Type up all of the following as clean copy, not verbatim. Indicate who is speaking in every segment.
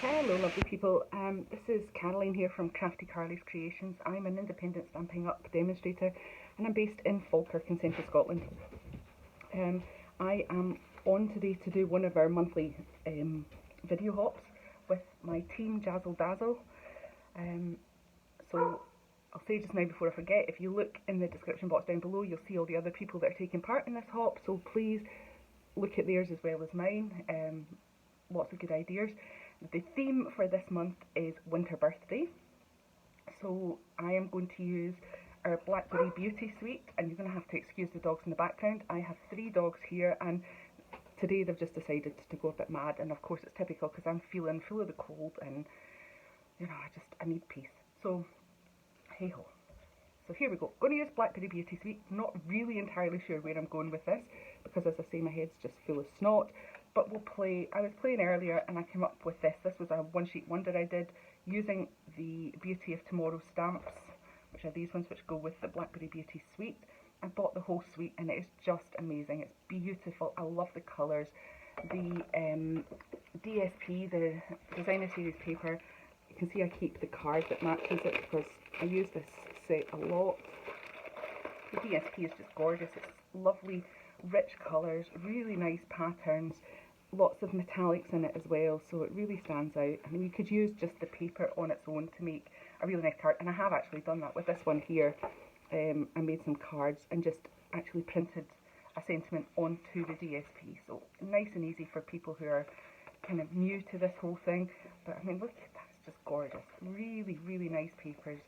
Speaker 1: Hello lovely people, this is Caroline here from Crafty Carly's Creations. I'm an independent Stampin' Up demonstrator and I'm based in Falkirk in central Scotland. I am on today to do one of our monthly video hops with my team Jazzledazzle. So I'll say just now before I forget, if you look in the description box down below you'll see all the other people that are taking part in this hop, so please look at theirs as well as mine. Lots of good ideas. The theme for this month is Winter Birthday, so I am going to use our Blackberry Beauty Suite, and you're going to have to excuse the dogs in the background. I have 3 dogs here, and today they've just decided to go a bit mad, and of course it's typical because I'm feeling full of the cold, and you know, I need peace. So hey ho. So here we go. Going to use Blackberry Beauty Suite. Not really entirely sure where I'm going with this because, as I say, my head's just full of snot. But we'll play. I was playing earlier and I came up with this. This was a one-sheet wonder I did using the Beauty of Tomorrow stamps, which are these ones which go with the Blackberry Beauty Suite. I bought the whole suite and it is just amazing. It's beautiful. I love the colours. The DSP, the Designer Series paper, you can see I keep the card that matches it because I use this set a lot. The DSP is just gorgeous. It's lovely, rich colours, really nice patterns, lots of metallics in it as well, so it really stands out. I mean, you could use just the paper on its own to make a really nice card, and I have actually done that with this one here. I made some cards and just actually printed a sentiment onto the DSP, so nice and easy for people who are kind of new to this whole thing. But I mean, look at that, it's just gorgeous. Really, really nice papers,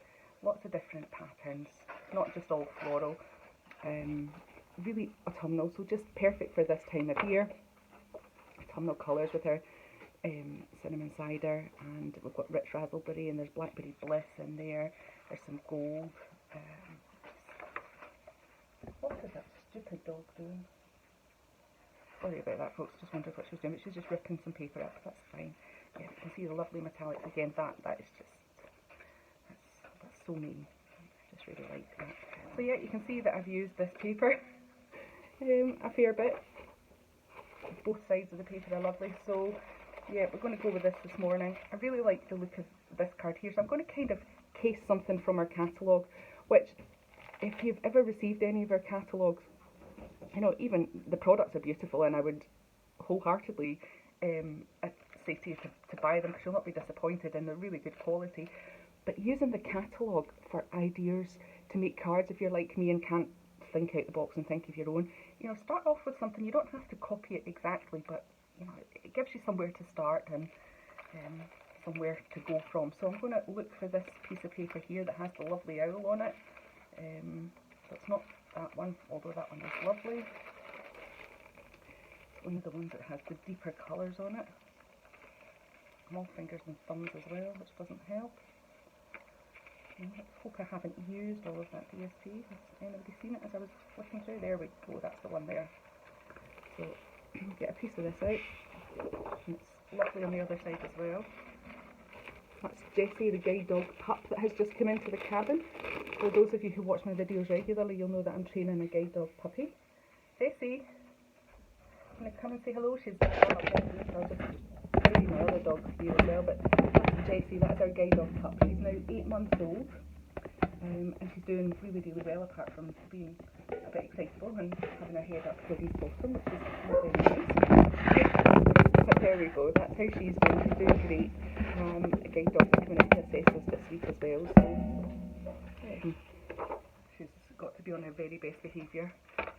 Speaker 1: lots of different patterns, not just all floral. Really autumnal, so just perfect for this time of year. Autumnal colours with our cinnamon cider, and we've got rich raspberry, and there's blackberry bliss in there. There's some gold. What is that stupid dog doing? Sorry about that, folks. Just wondered what she was doing, but she's just ripping some paper up. That's fine. Yeah, you can see the lovely metallics again. That is just that's so mean. I just really like that. So yeah, you can see that I've used this paper a fair bit. Both sides of the paper are lovely, so yeah, we're going to go with this morning. I really like the look of this card here, so I'm going to kind of case something from our catalogue, which, if you've ever received any of our catalogues, you know, even the products are beautiful, and I would wholeheartedly say to you to buy them because you'll not be disappointed, and they're really good quality. But using the catalogue for ideas to make cards, if you're like me and can't think out the box and think of your own, you know, start off with something. You don't have to copy it exactly, but you know, it gives you somewhere to start and somewhere to go from. So I'm going to look for this piece of paper here that has the lovely owl on it. So it's not that one, although that one is lovely. It's one of the ones that has the deeper colours on it. Small fingers and thumbs as well, which doesn't help. I hope I haven't used all of that DSP. Has anybody seen it as I was flicking through? There we go, that's the one there. So get a piece of this out. And it's lovely on the other side as well. That's Jessie, the guide dog pup that has just come into the cabin. For those of you who watch my videos regularly, you'll know that I'm training a guide dog puppy. Jessie, I'm going to come and say hello. She's gone up there, so I'll just maybe my other dog here as well, but Jessie, that's our guide dog pup. She's now 8 months old, and she's doing really, really well, apart from being a bit excitable and having her head up Libby's bottom, which is not very nice. But there we go, that's how she's doing. She's doing great. A guide dog is coming in to assess us this week as well, so she's got to be on her very best behaviour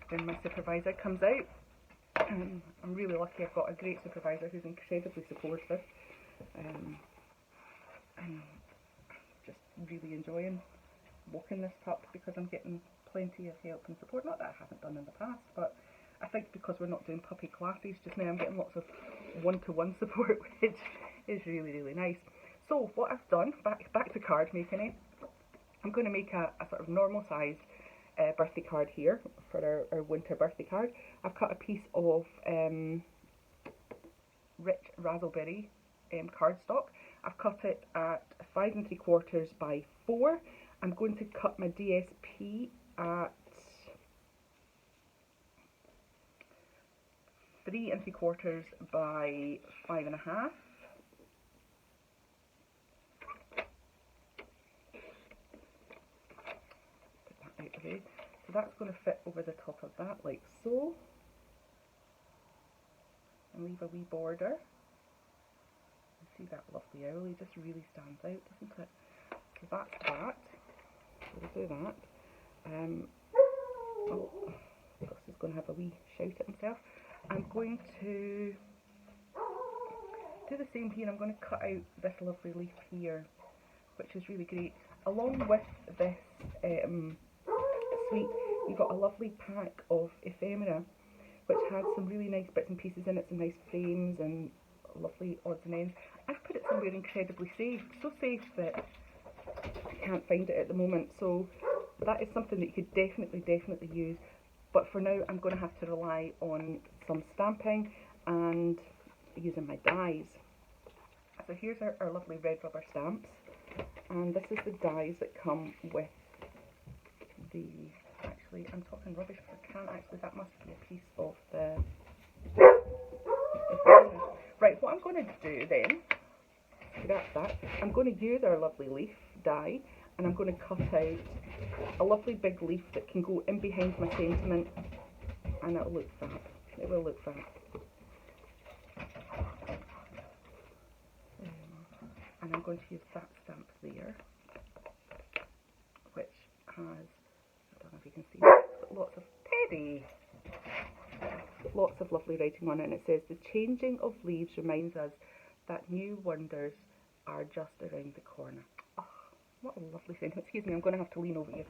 Speaker 1: when my supervisor comes out. I'm really lucky. I've got a great supervisor who's incredibly supportive. I'm just really enjoying walking this pup because I'm getting plenty of help and support. Not that I haven't done in the past, but I think because we're not doing puppy classes just now, I'm getting lots of one-to-one support, which is really, really nice. So what I've done, back to card making, I'm going to make a sort of normal sized birthday card here for our winter birthday card. I've cut a piece of rich raspberry cardstock. I've cut it at 5 3/4 by 4. I'm going to cut my DSP at 3 3/4 by 5.5. out the way. So that's going to fit over the top of that like so. And leave a wee border. You see that lovely owl, he just really stands out, doesn't it? So that's that. So we'll do that. Oh, Gus is going to have a wee shout at himself. I'm going to do the same here. I'm going to cut out this lovely leaf here, which is really great. Along with this suite, you've got a lovely pack of ephemera, which has some really nice bits and pieces in it, some nice frames and lovely odds and ends. I've put it somewhere incredibly safe, so safe that I can't find it at the moment. So that is something that you could definitely use. But for now, I'm going to have to rely on some stamping and using my dies. So here's our lovely red rubber stamps, and this is the dies that come with the, actually I'm talking rubbish because I can't actually, that must be a piece of the right, what I'm going to do then, scratch that, I'm going to use our lovely leaf die, and I'm going to cut out a lovely big leaf that can go in behind my sentiment, and it'll look fab. It will look fab. And I'm going to use that stamp there, which has, I don't know if you can see, lots of Teddy, lots of lovely writing on it, and it says, "The changing of leaves reminds us that new wonders are just around the corner." Oh, what a lovely sentence. Excuse me, I'm going to have to lean over you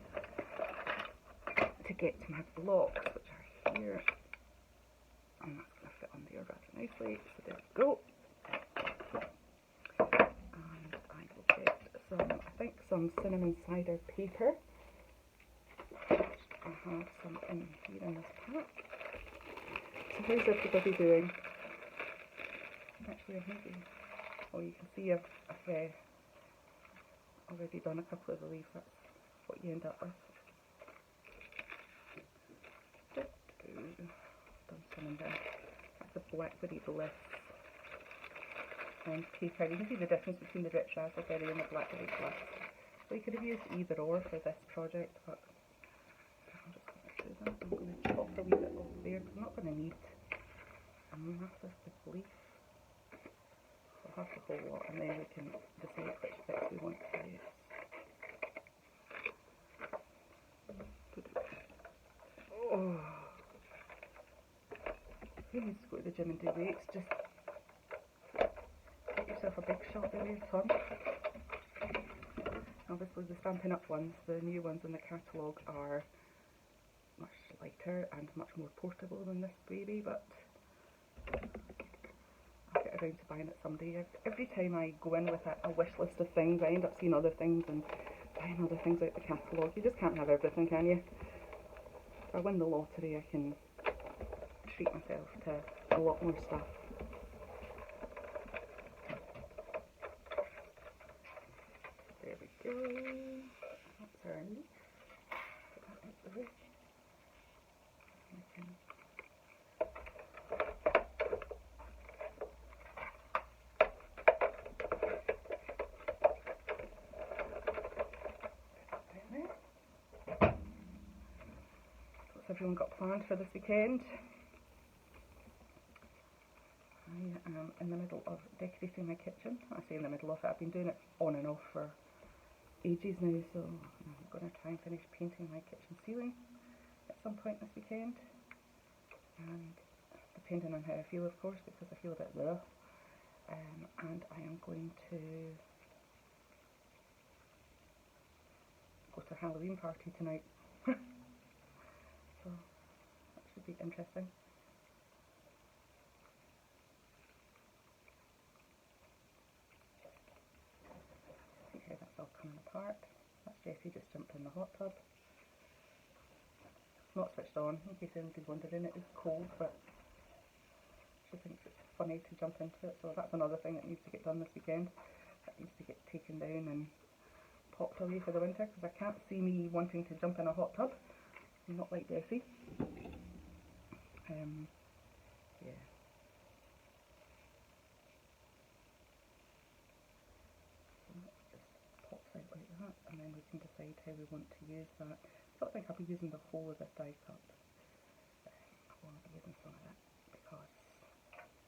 Speaker 1: to get to my blocks, which are here, and that's going to fit on there rather nicely. So there we go. And I will get some, I think some cinnamon cider paper. I have some in here in this pack. So how's everybody doing? Actually, I've maybe, oh, you can see I've already done a couple of the leaves. That's what you end up with. Done some in there. That's a blackberry bliss and paper. You can see the difference between the rich raspberry and the blackberry bliss. So you could have used either or for this project, but I'm just going to do that. I'm going to chop a wee bit off there because I'm not going to need a massive big leaf. We'll have the whole lot, and then we can decide which bits we want to use. Oh, who needs to go to the gym and do weights? Just get yourself a big shot there, son. Obviously the Stampin' Up! Ones, the new ones in the catalogue, are much lighter and much more portable than this baby, but I'll get around to buying it someday. Every time I go in with a wish list of things, I end up seeing other things and buying other things out the catalogue. You just can't have everything, can you? If I win the lottery, I can treat myself to a lot more stuff. There we go. That's our leaf. Put that out the way. What's everyone got planned for this weekend? I am in the middle of decorating my kitchen. I say in the middle of it, I've been doing it on and off for ages now, so I'm going to try and finish painting my kitchen ceiling at some point this weekend, and depending on how I feel, of course, because I feel a bit low, and I am going to go to a Halloween party tonight, so that should be interesting. See how that's all coming apart. That's Jessie just jumped in the hot tub. It's not switched on, in case anybody's wondering. It is cold, but she thinks it's funny to jump into it, so that's another thing that needs to get done this weekend. That needs to get taken down and popped away for the winter, because I can't see me wanting to jump in a hot tub. I'm not like Jessie. Yeah. So it just pops out like that, and then we can decide how we want to use that sort of think I'll be using the whole of this die cut. I won't be using some of it because,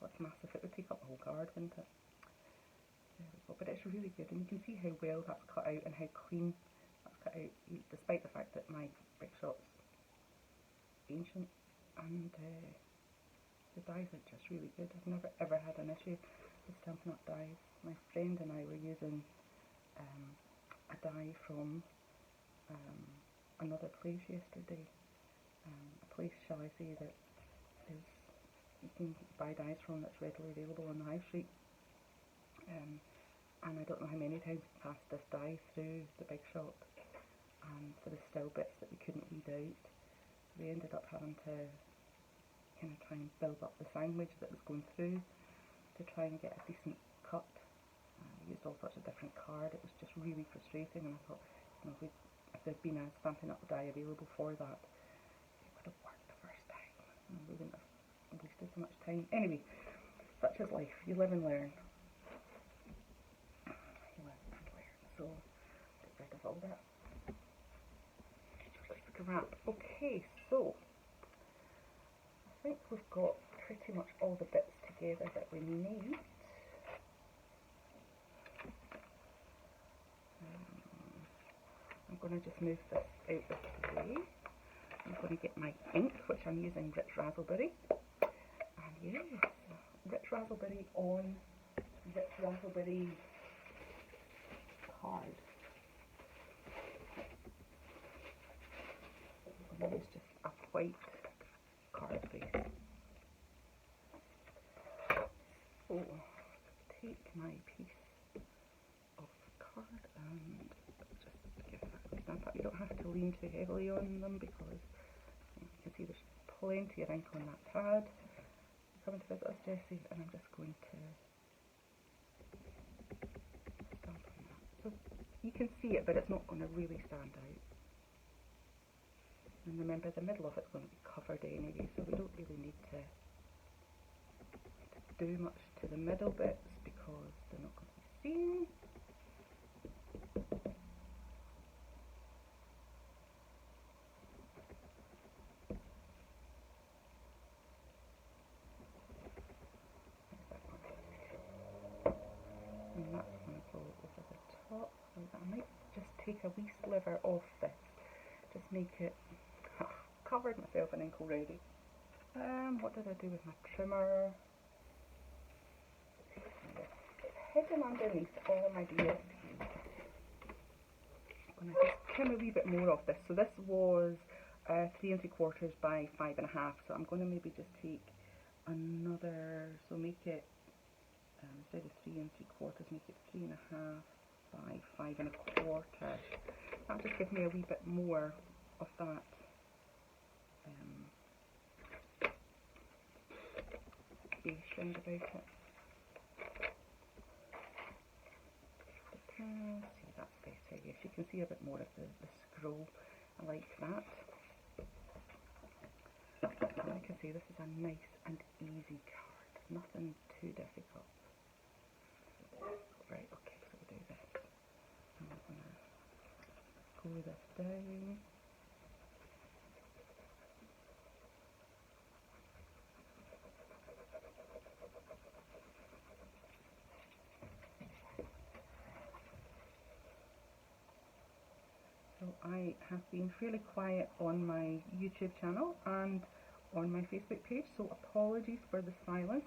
Speaker 1: well, it's massive. It would take up the whole card, wouldn't it? There we go. But it's really good, and you can see how well that's cut out and how clean that's cut out, despite the fact that my big shot's ancient, and the dies are just really good. I've never ever had an issue with Stampin' Up dies. My friend and I were using a die from another place yesterday. A place, shall I say, that is, you can buy dies from, that's readily available on the high street. And I don't know how many times we passed this die through the big shop, and there were still bits that we couldn't weed out. We ended up having to kind of try and build up the sandwich that was going through to try and get a decent cut. We used all sorts of different card. It was just really frustrating, and I thought, you know, if there'd been a Stampin' Up die available for that, it would have worked the first time. And we wouldn't have wasted so much time. Anyway, such is life. You live and learn. So, get rid of all that. Let's pick a wrap. Okay, so I think we've got pretty much all the bits together that we need. I'm going to just move this out of the way. I'm going to get my ink, which I'm using Rich Razzleberry. And yes, Rich Razzleberry on Rich Razzleberry card. I'm going to use just a white card base. So, take my piece of card and just give that a stamp up. You don't have to lean too heavily on them because you can see there's plenty of ink on that pad. Coming to visit us, Jessie, and I'm just going to stamp on that. So you can see it, but it's not going to really stand out. And remember, the middle of it's going to be covered anyway, so we don't really need to do much to the middle bits because they're not going to be seen. And that's going to go over the top. I might just take a wee sliver off this, just make it covered myself in ink already. What did I do with my trimmer? It's hidden underneath all my DSPs. I'm going to just trim a wee bit more off this. So this was 3 3/4 by 5.5. So I'm going to maybe just take another, so make it instead of 3 3/4, make it 3.5 by 5.25. That'll just give me a wee bit more of that base round about it. See, that's better. Yes, you can see a bit more of the scroll. I like that. And like I say, this is a nice and easy card. Nothing too difficult. Right, okay, so we'll do this. I'm going to glue this down. So I have been fairly quiet on my YouTube channel and on my Facebook page, so apologies for the silence.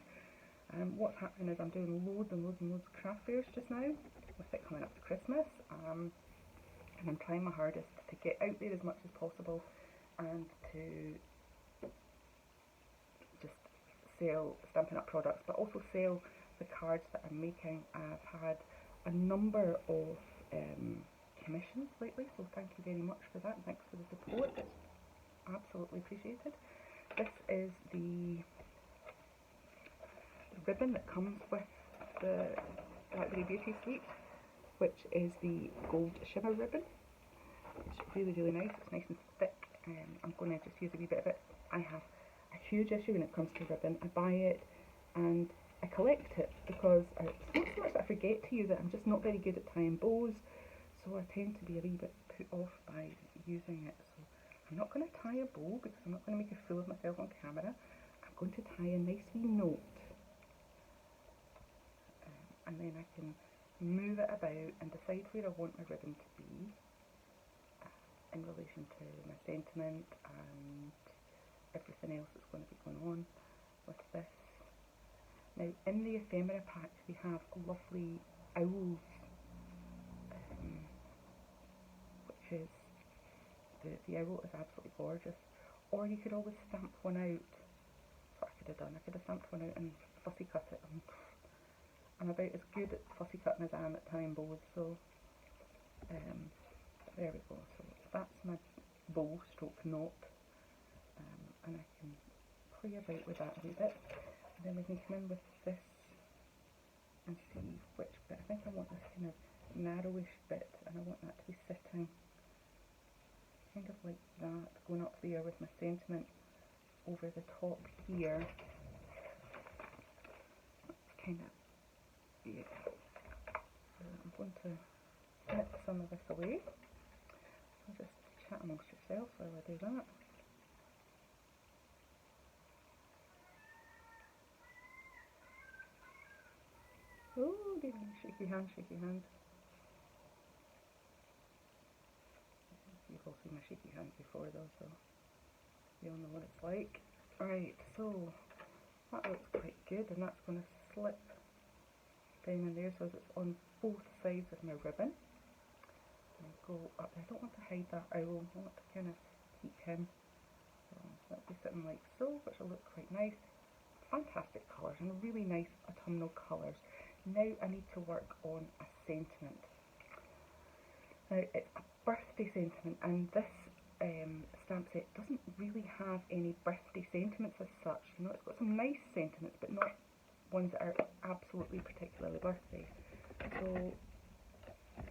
Speaker 1: What's happening is I'm doing loads and loads and loads of craft fairs just now, with it coming up to Christmas, and I'm trying my hardest to get out there as much as possible and to just sell Stampin' Up products, but also sell the cards that I'm making. I've had a number of commissions lately, so thank you very much for that, and thanks for the support. It's absolutely appreciated. This is the ribbon that comes with the Blackberry Beauty Suite, which is the gold shimmer ribbon. It's really, really nice. It's nice and thick. I'm going to just use a wee bit of it. I have a huge issue when it comes to ribbon. I buy it and I collect it because it's not so much that I forget to use it, I'm just not very good at tying bows, so I tend to be a wee bit put off by using it. So I'm not going to tie a bow because I'm not going to make a fool of myself on camera. I'm going to tie a nice wee note. And then I can move it about and decide where I want my ribbon to be in relation to my sentiment and everything else that's going to be going on with this. Now, in the ephemera pack we have lovely owls, which is, the owl is absolutely gorgeous. Or you could always stamp one out. That's what I could have done. I could have stamped one out and fussy cut it. I'm about as good at fussy cutting as I am at tying bows, so there we go. So that's my bow stroke knot, and I can play about with that a wee bit. And then we can come in with this and see which bit. I think I want this kind of narrowish bit, and I want that to be sitting kind of like that, going up there with my sentiment over the top here. That's kind of, yeah. So I'm going to snip some of this away. So just chat amongst yourselves while I do that. Oh, shaky hand, shaky hand. You've all seen my shaky hand before though, so you all know what it's like. Right, so that looks quite good, and that's going to slip down in there so that it's on both sides of my ribbon. And go up there. I don't want to hide that owl, I want to kind of keep him. So that'll be sitting like so, which will look quite nice. Fantastic colours and really nice autumnal colours. Now I need to work on a sentiment. Now it's a birthday sentiment, and this stamp set doesn't really have any birthday sentiments as such. You know, it's got some nice sentiments, but not ones that are absolutely particularly birthday. So I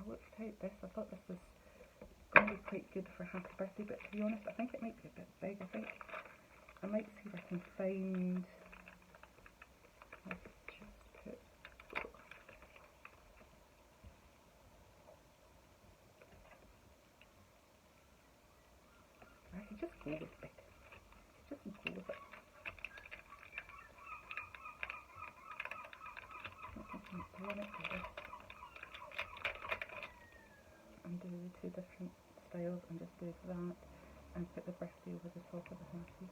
Speaker 1: looked out this. I thought this was going to be quite good for happy birthday, but to be honest, I think it might be a bit big. I think I might see if I can find. I could just go with big. Just go with it. I want it for this. And do the two different styles and just do that and put the birthday over the top of the happy.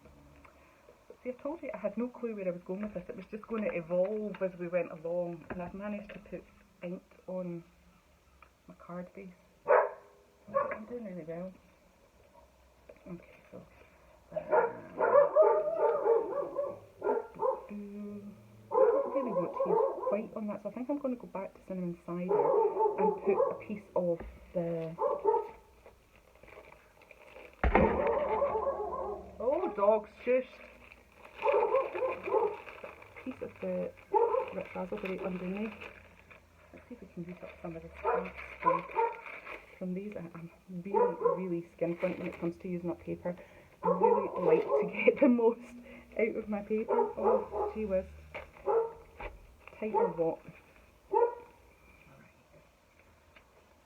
Speaker 1: See, I told you I had no clue where I was going with this. It was just going to evolve as we went along, and I've managed to put ink on my card base. I'm doing really well. Okay, so I don't really want to use white on that, so I think I'm going to go back to cinnamon cider and put a piece of the... Oh, dogs, shush! Piece of the razzleberry underneath. Let's see if we can use up some of the scraps from these. I'm really skinflint when it comes to using up paper. I really like to get the most out of my paper. Oh, gee whiz. Tight or what?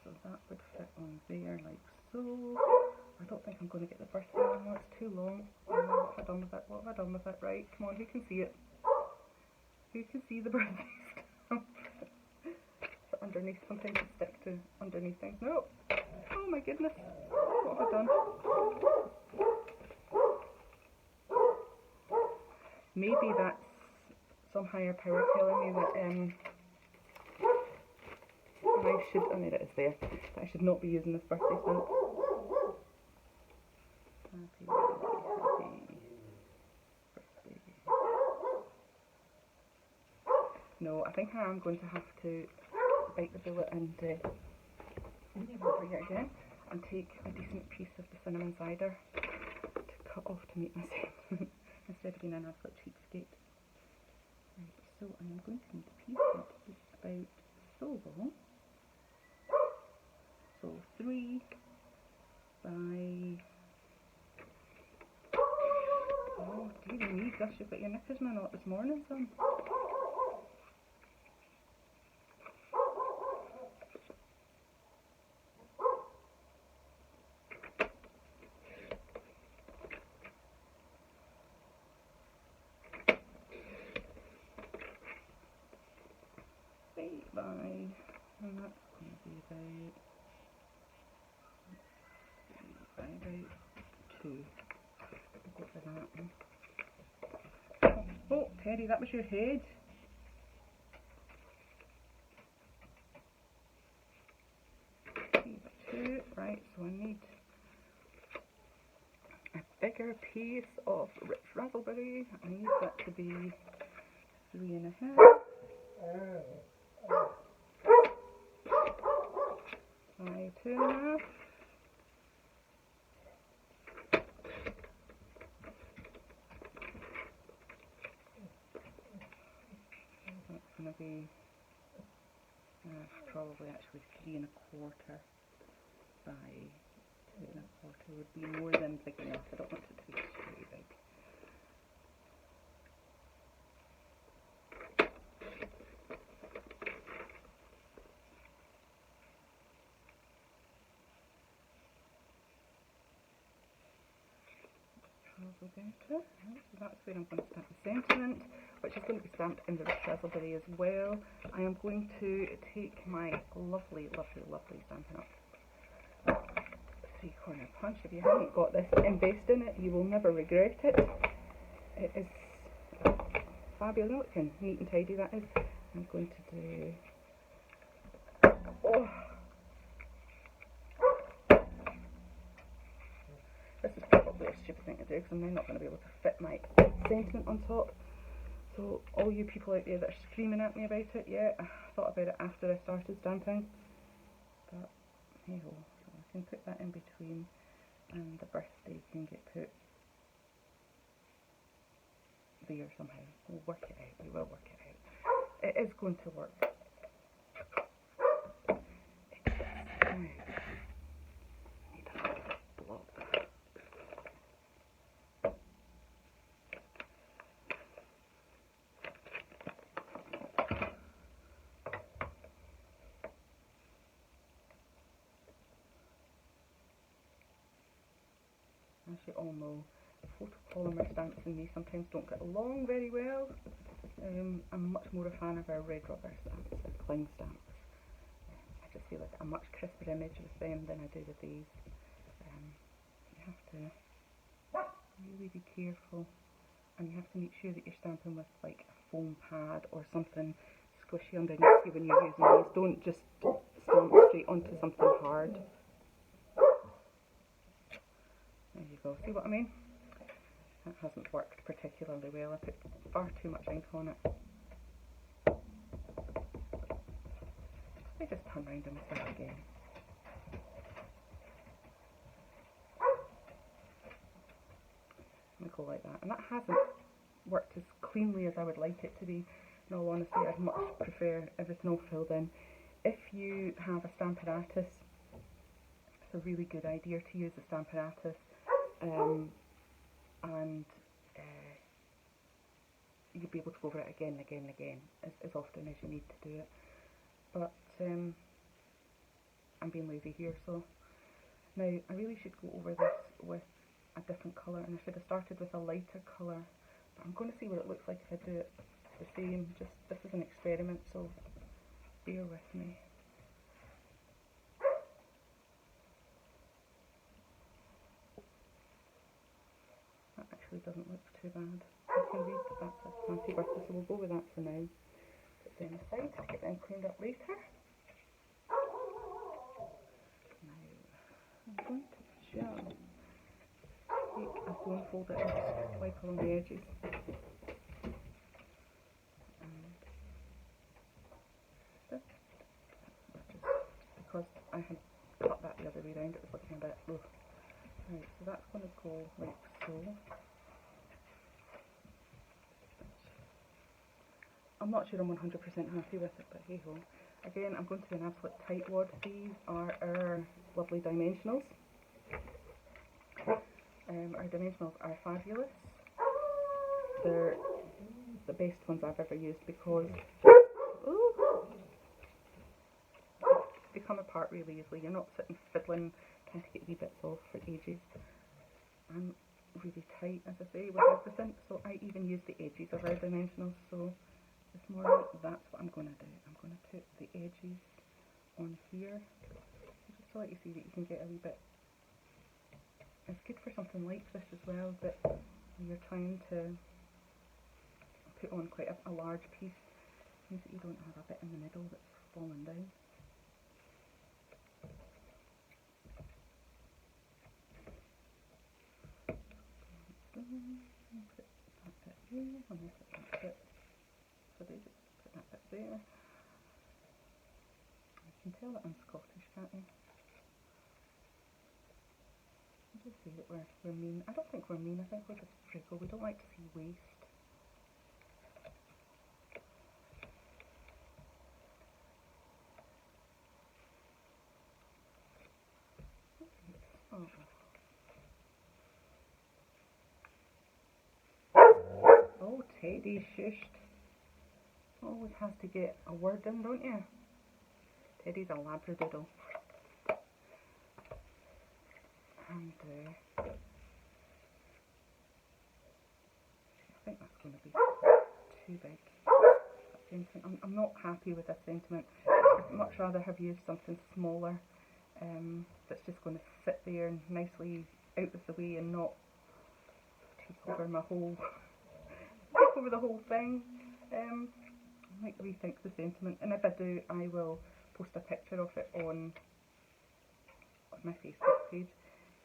Speaker 1: So that would fit on there like so. I don't think I'm going to get the birthday one, no, it's too long. Oh, what have I done with it? What have I done with it? Right, come on, who can see it? Who can see the birthday stamp? So underneath, sometimes it stick to underneath things. No! Oh my goodness! What have I done? Maybe that's some higher power telling me that I should, oh there it is there, that I should not be using this birthday stamp. Happy birthday. No, I think I am going to have to bite the bullet and over here again and take a decent piece of the cinnamon cider to cut off to make my sentiment instead of being an absolute cheapskate. Right, so I'm going to need a piece that is about so long. So 3 by... Oh, dearie me, gosh, you've got your knickers in a knot this morning, son. by, and that's going to be about 2. Go for that one. Oh, Teddy, that was your head. 3 by 2, right, so I need a bigger piece of rich raspberry. I need that to be 3.5 by 2.5. That's going to be probably actually 3.25 by 2.25 would be more than big enough. I don't want it to be too big. So that's where I'm going to stamp the sentiment, which is going to be stamped in the Jazzledazzle as well. I am going to take my lovely, lovely, lovely Stampin' Up! 3-corner punch. If you haven't got this embossed in it, you will never regret it. It is fabulous. Look how neat and tidy that is. I'm going to do... Oh! This is probably a stupid thing to do because I'm now not going to be able to fit my sentiment on top. So all you people out there that are screaming at me about it, yeah, I thought about it after I started stamping. But hey ho, so I can put that in between, and the birthday can get put there somehow. We'll work it out, we will work it out. It is going to work. As you all know, photopolymer stamps and me sometimes don't get along very well. I'm much more a fan of our red rubber stamps, our cling stamps. I just feel like a much crisper image with them than I do with these. You have to really be careful, and you have to make sure that you're stamping with like a foam pad or something squishy underneath you when you're using these. Don't just stamp straight onto something hard. There you go, see what I mean? That hasn't worked particularly well. I put far too much ink on it. I just turn around and start again. And go like that. And that hasn't worked as cleanly as I would like it to be. In all honesty, I'd much prefer everything all filled in. If you have a Stampin' it's a really good idea to use a Stampin' and you'll be able to go over it again and again and again as often as you need to do it. But I'm being lazy here, so now I really should go over this with a different colour, and I should have started with a lighter colour, but I'm going to see what it looks like if I do it the same. Just this is an experiment, so bear with me. That actually doesn't look too bad. I can read that that's a happy birthday, so we'll go with that for now. Put them aside to get them cleaned up later. Now I'm going to just take a bone folder and just wipe along the edges. And this, just because I had cut that the other way around, it was looking a bit low. Right, so that's going to go like so. I'm not sure I'm 100% happy with it, but hey ho. Again, I'm going to do an absolute tightwad. These are our lovely dimensionals. Our dimensionals are fabulous. They're the best ones I've ever used because they come apart really easily. You're not sitting fiddling, trying to get wee bits off for ages. I'm really tight, as I say, with everything, so I even use the edges of our dimensionals. So this morning, that's what I'm going to do. I'm going to put the can get a wee bit. It's good for something like this as well, that you're trying to put on quite a large piece. Means that you don't have a bit in the middle that's falling down. Put that bit there, and we'll put that bit, so they just put that bit there. You can tell that I'm Scottish, can't you? I'll just say that we're mean. I don't think we're mean, I think we're just frugal. We don't like to see waste. Oh, Teddy's shushed. Always has to get a word in, don't you? Teddy's a labradoodle. And I think that's going to be too big. I'm not happy with this sentiment. I'd much rather have used something smaller that's just going to sit there nicely out of the way and not take over my whole take over the whole thing. I might rethink the sentiment, and if I do, I will post a picture of it on my Facebook page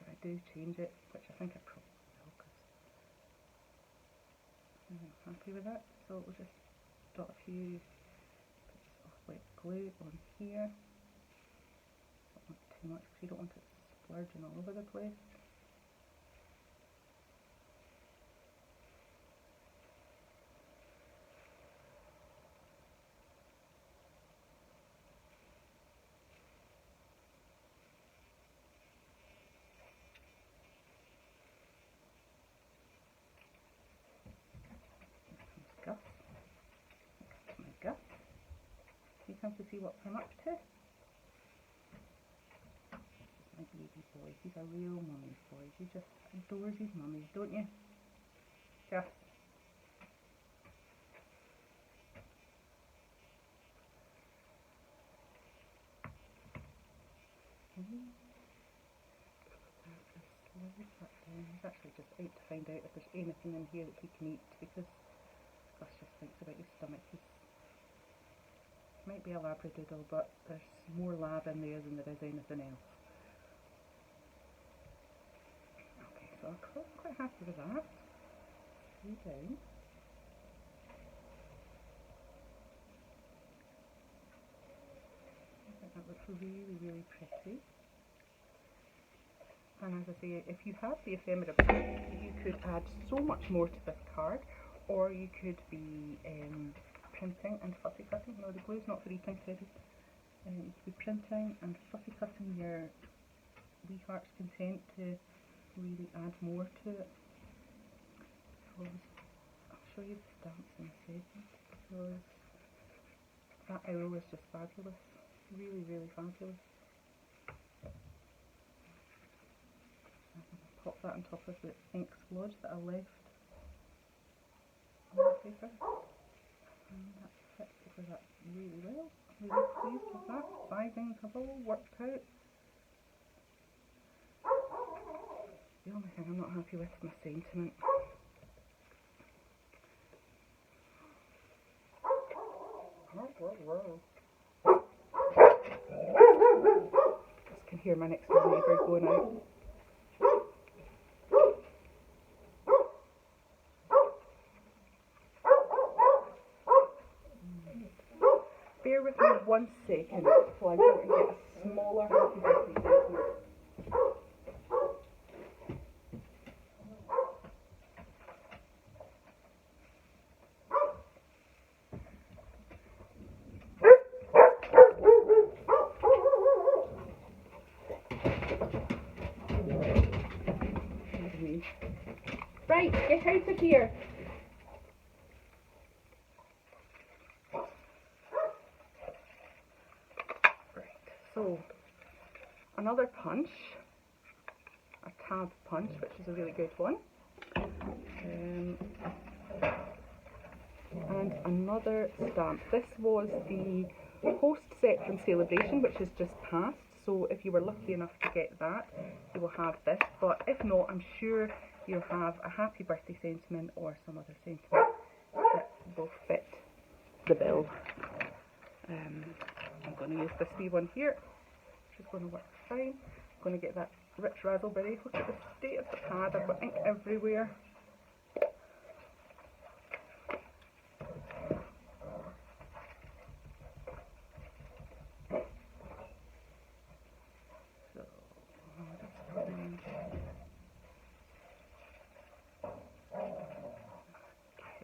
Speaker 1: if I do change it, which I think I probably will, because I'm happy with it. So we'll just dot a few bits of wet glue on here. Don't want too much because you don't want it splurging all over the place. You come to see what I'm up to. My baby boy, he's a real mummy's boy. He just adores his mummy, don't you? Gus. He's actually just out to find out if there's anything in here that he can eat, because Gus just thinks about his stomach. He might be a labradoodle, but there's more lab in there than there is anything else. Okay, so I'm quite happy with that. Screw down. I think that looks really, really pretty. And as I say, if you have the ephemera pack, you could add so much more to this card, or you could be printing and fussy cutting. No, the glue's not for eating, Teddy. You could be printing and fussy cutting your wee heart's content to really add more to it. So I'll show you the stamps in a second, because that owl is just fabulous. Really, really fabulous. I'm going to pop that on top of the ink splodge that I left on the paper. And that fits over that really well. I'm really pleased with that. Sizings have all worked out. The only thing I'm not happy with is my sentiment. Just can hear my next door neighbour going out. Bear with me 1 second while I go and get a smaller happy birthday sentiment. Right, get out of here. Right, so another punch, a tab punch, which is a really good one. And another stamp. This was the post set from Celebration, which has just passed, So if you were lucky enough to get that, you will have this. But if not, I'm sure you'll have a happy birthday sentiment or some other sentiment that will fit the bill. I'm going to use this wee one here, which is going to work fine. I'm going to get that rich raspberry. Look at the state of the pad, I've got ink everywhere.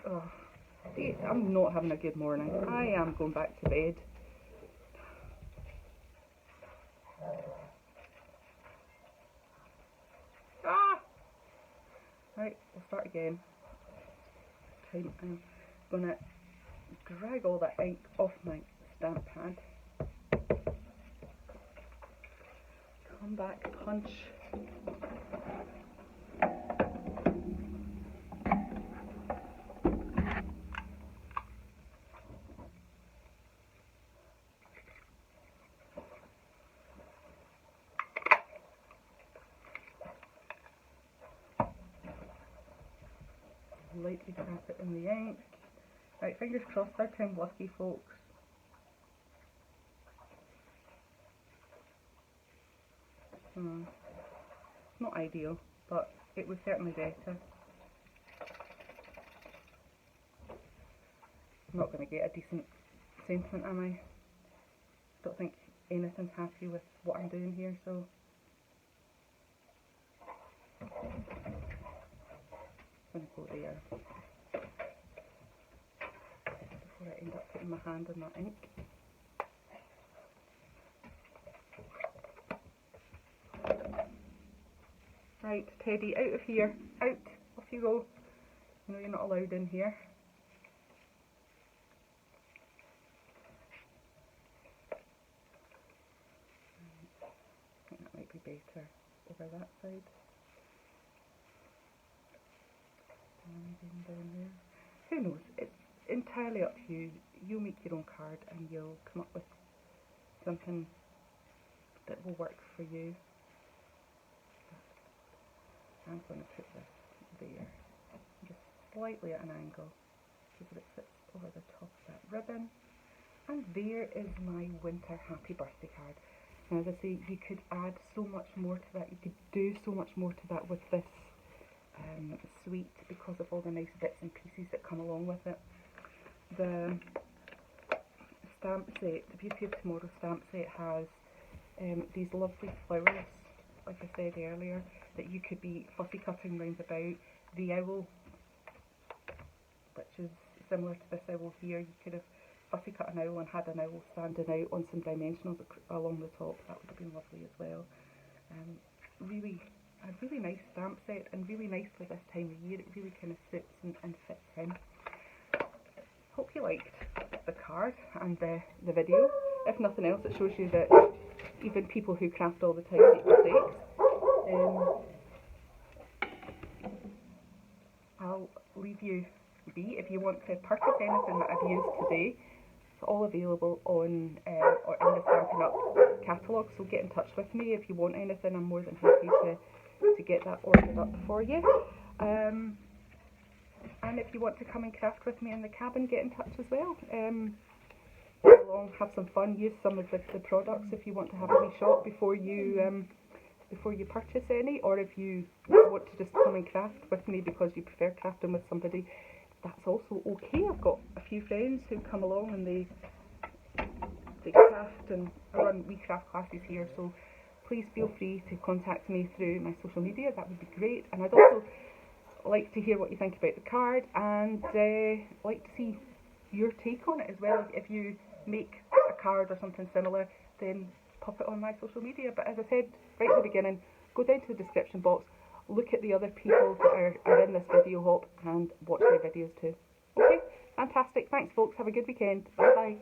Speaker 1: Oh, see, I'm not having a good morning. I am going back to bed. Right, we'll start again. This time I'm going to drag all that ink off my stamp pad. Come back, punch. Lightly tap it in the ink. Right, fingers crossed, third time lucky, folks. Not ideal, but it was certainly better. I'm not going to get a decent sentiment, am I? Don't think anything's happy with what I'm doing here, so I'm going to go there before I end up putting my hand in that ink. Right, Teddy, out of here. Out. Off you go. You know you're not allowed in here. I think that might be better over that side. Down there. Who knows? It's entirely up to you. You'll make your own card and you'll come up with something that will work for you. I'm going to put this there, just slightly at an angle, so that it sits over the top of that ribbon. And there is my winter happy birthday card. Now, as I say, you could add so much more to that. You could do so much more to that with this suite because of all the nice bits and pieces that come along with it. The stamp set, the Beauty of Tomorrow stamp set, has these lovely flowers, like I said earlier, that you could be fussy cutting round about. The owl, which is similar to this owl here, you could have fussy cut an owl and had an owl standing out on some dimensionals along the top. That would have been lovely as well. A really nice stamp set, and really nice for this time of year. It really kind of suits and fits in. Hope you liked the card and the video. If nothing else, it shows you that even people who craft all the time make mistakes. I'll leave you be. If you want to purchase anything that I've used today, it's all available on or in the Stampin' Up! Catalogue, so get in touch with me if you want anything. I'm more than happy to get that ordered up for you. And if you want to come and craft with me in the cabin, get in touch as well. Come along, have some fun, use some of the products if you want to have a wee shop before you purchase any, or if you want to just come and craft with me because you prefer crafting with somebody, that's also okay. I've got a few friends who come along and they craft, and I run wee craft classes here, so please feel free to contact me through my social media. That would be great. And I'd also like to hear what you think about the card, and like to see your take on it as well. If you make a card or something similar, then pop it on my social media. But as I said right at the beginning, go down to the description box, look at the other people that are in this video hop, and watch their videos too. Okay, fantastic. Thanks folks, have a good weekend. Bye bye.